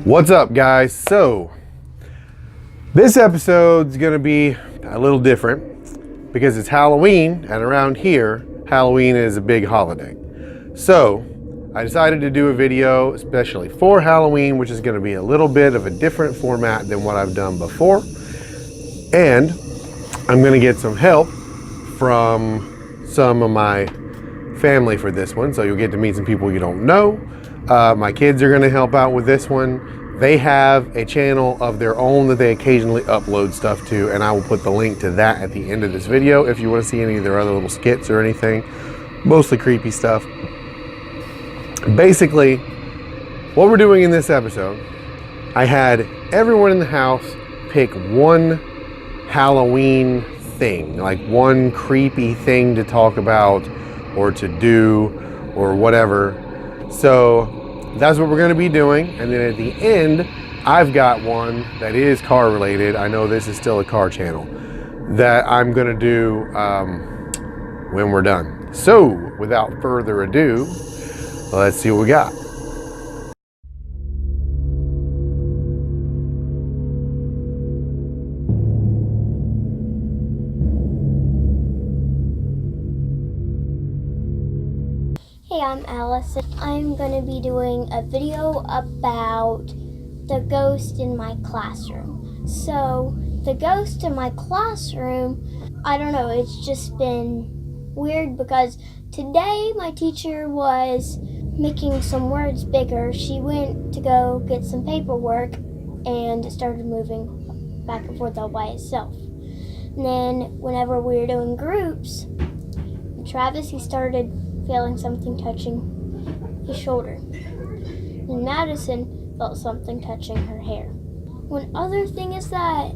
What's up, guys? So this episode's gonna be a little different because it's Halloween, and around here Halloween is a big holiday. So I decided to do a video especially for Halloween, which is gonna be a little bit of a different format than what I've done before. And I'm gonna get some help from some of my family for this one, so you'll get to meet some people you don't know. My kids are gonna help out with this one. They have a channel of their own that they occasionally upload stuff to, and I will put the link to that at the end of this video if you want to see any of their other little skits or anything. Mostly creepy stuff. Basically, what we're doing in this episode, I had everyone in the house pick one Halloween thing, like one creepy thing to talk about or to do or whatever. So that's what we're going to be doing, and then at the end I've got one that is car related. I know this is still a car channel that I'm going to do when we're done. So without further ado, let's see what we got. Hey, I'm Allyson. I'm going to be doing a video about the ghost in my classroom. So, the ghost in my classroom, I don't know, it's just been weird because today my teacher was making some words bigger. She went to go get some paperwork and it started moving back and forth all by itself. And then whenever we were doing groups, Travis, he started feeling something touching his shoulder. And Madison felt something touching her hair. One other thing is that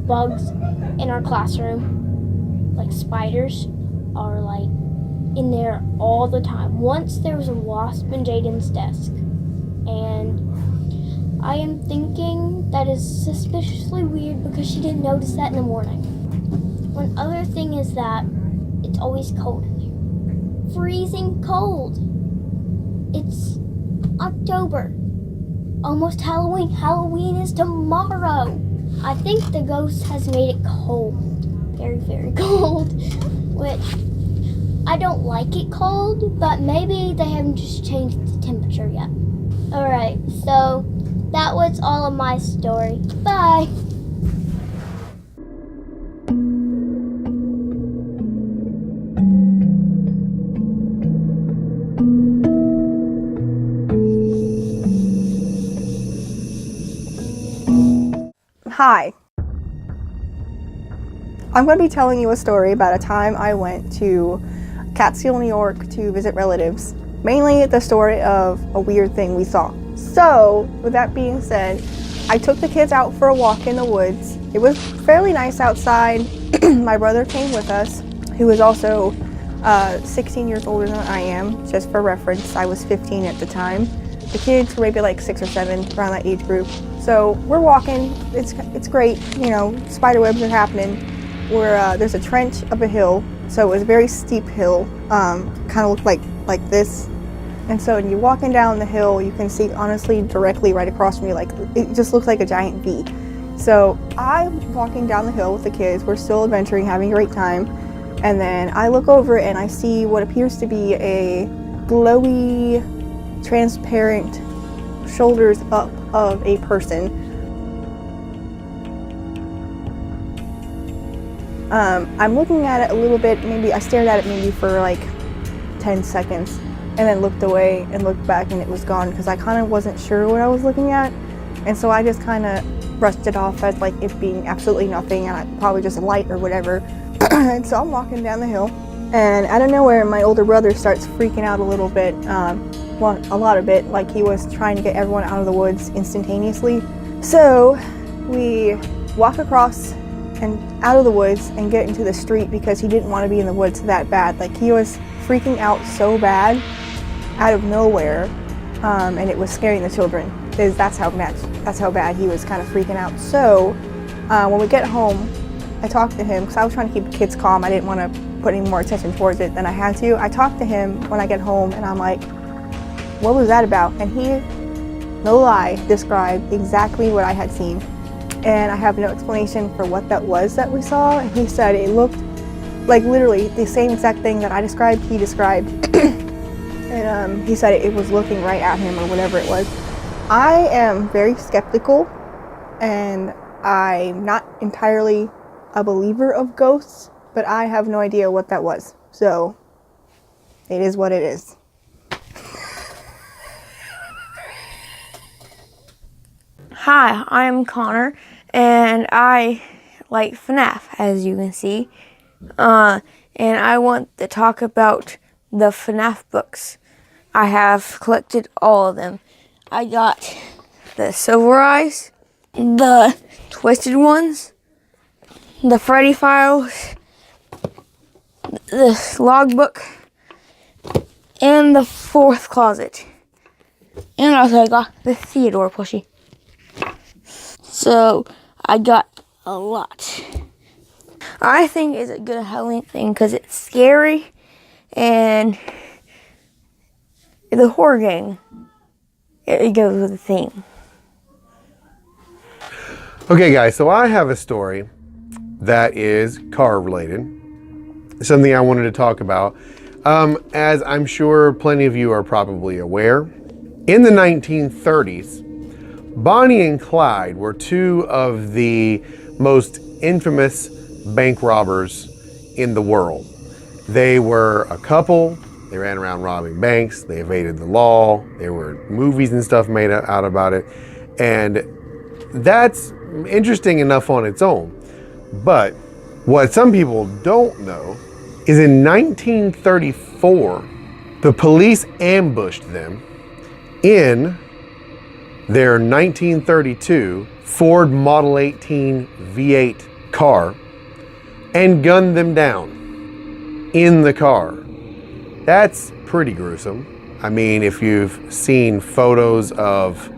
bugs in our classroom, like spiders, are like in there all the time. Once there was a wasp in Jaden's desk, and I am thinking that is suspiciously weird because she didn't notice that in the morning. One other thing is that it's always cold. Freezing cold. It's October. Almost Halloween. Halloween is tomorrow. I think the ghost has made it cold. Very, very cold. Which, I don't like it cold, but maybe they haven't just changed the temperature yet. Alright, so that was all of my story. Bye. Hi. I'm going to be telling you a story about a time I went to Catskill, New York to visit relatives. Mainly the story of a weird thing we saw. So, with that being said, I took the kids out for a walk in the woods. It was fairly nice outside. My brother came with us, who was also 16 years older than I am. Just for reference, I was 15 at the time. The kids were maybe like 6 or 7, around that age group. So we're walking, it's great, you know, spider webs are happening. There's a trench up a hill, so it was a very steep hill, kind of looked like this. And so when you're walking down the hill, you can see honestly directly right across from you, like it just looks like a giant V. So I'm walking down the hill with the kids, we're still adventuring, having a great time. And then I look over and I see what appears to be a glowy, transparent shoulders up of a person. I'm looking at it a little bit, maybe I stared at it maybe for like 10 seconds and then looked away and looked back and it was gone because I kind of wasn't sure what I was looking at, and so I just kind of brushed it off as like it being absolutely nothing and probably just a light or whatever. And so I'm walking down the hill and out of nowhere my older brother starts freaking out a little bit. Well, a lot of it, like he was trying to get everyone out of the woods instantaneously. So we walk across and out of the woods and get into the street because he didn't want to be in the woods that bad. Like he was freaking out so bad out of nowhere, and it was scaring the children. That's how bad he was kind of freaking out. So when we get home, I talked to him because I was trying to keep the kids calm. I didn't want to put any more attention towards it than I had to. I talked to him when I get home and I'm like, what was that about? And he no lie, described exactly what I had seen. And I have no explanation for what that was that we saw. And he said it looked like literally the same exact thing that I described, he described. And he said it was looking right at him or whatever it was. I am very skeptical, and I'm not entirely a believer of ghosts, but I have no idea what that was. So it is what it is. Hi, I'm Connor, and I like FNAF, as you can see. And I want to talk about the FNAF books. I have collected all of them. I got the Silver Eyes, the Twisted Ones, the Freddy Files, the Logbook, and the Fourth Closet. And also I got the Theodore plushie. So I got a lot. I think it's a good Halloween thing because it's scary and the horror gang. It goes with the theme. Okay guys, so I have a story that is car related. Something I wanted to talk about. As I'm sure plenty of you are probably aware, in the 1930s, Bonnie and Clyde were two of the most infamous bank robbers in the world. They were a couple. They ran around robbing banks. They evaded the law. There were movies and stuff made out about it. And that's interesting enough on its own. But what some people don't know is in 1934, the police ambushed them in their 1932 Ford Model 18 V8 car and gunned them down in the car. That's pretty gruesome. I mean, if you've seen photos of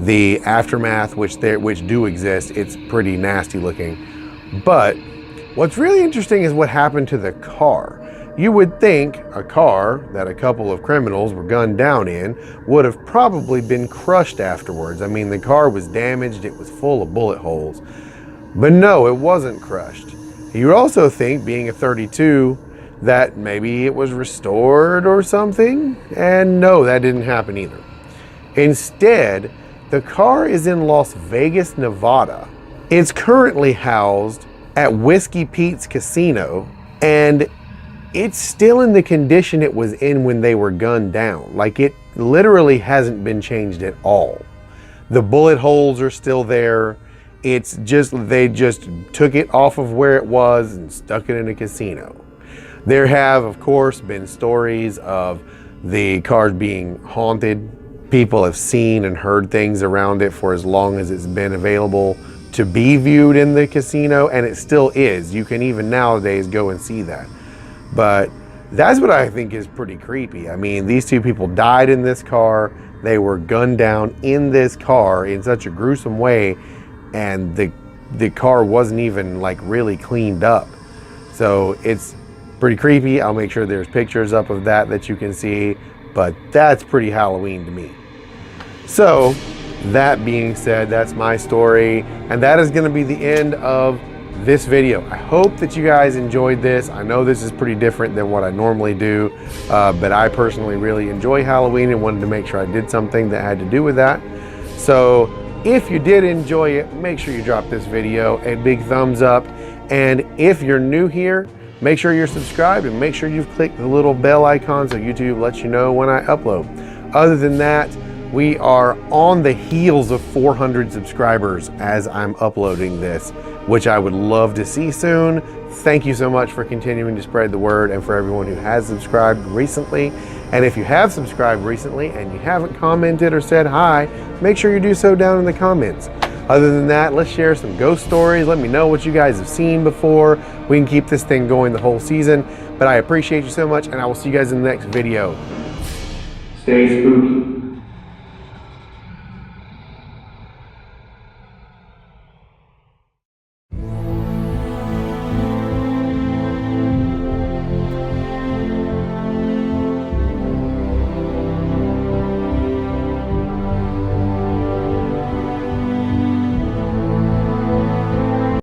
the aftermath, which do exist, it's pretty nasty looking. But what's really interesting is what happened to the car. You would think a car that a couple of criminals were gunned down in would have probably been crushed afterwards. I mean, the car was damaged, it was full of bullet holes. But no, it wasn't crushed. You would also think, being a 32, that maybe it was restored or something. And no, that didn't happen either. Instead, the car is in Las Vegas, Nevada. It's currently housed at Whiskey Pete's Casino, and it's still in the condition it was in when they were gunned down. Like, it literally hasn't been changed at all. The bullet holes are still there. It's just, they just took it off of where it was and stuck it in a casino. There have, of course, been stories of the cars being haunted. People have seen and heard things around it for as long as it's been available to be viewed in the casino, and it still is. You can even nowadays go and see that. But that's what I think is pretty creepy. I mean, these two people died in this car. They were gunned down in this car in such a gruesome way, and the car wasn't even like really cleaned up. So it's pretty creepy. I'll make sure there's pictures up of that you can see, but that's pretty Halloween to me. So that being said, that's my story, and that is going to be the end of this video. I hope that you guys enjoyed this. I know this is pretty different than what I normally do, but I personally really enjoy Halloween and wanted to make sure I did something that had to do with that. So if you did enjoy it, make sure you drop this video a big thumbs up, and if you're new here, make sure you're subscribed and make sure you've clicked the little bell icon so YouTube lets you know when I upload. Other than that, we are on the heels of 400 subscribers as I'm uploading this, which I would love to see soon. Thank you so much for continuing to spread the word, and for everyone who has subscribed recently. And if you have subscribed recently and you haven't commented or said hi, make sure you do so down in the comments. Other than that, let's share some ghost stories. Let me know what you guys have seen before. We can keep this thing going the whole season. But I appreciate you so much, and I will see you guys in the next video. Stay spooky.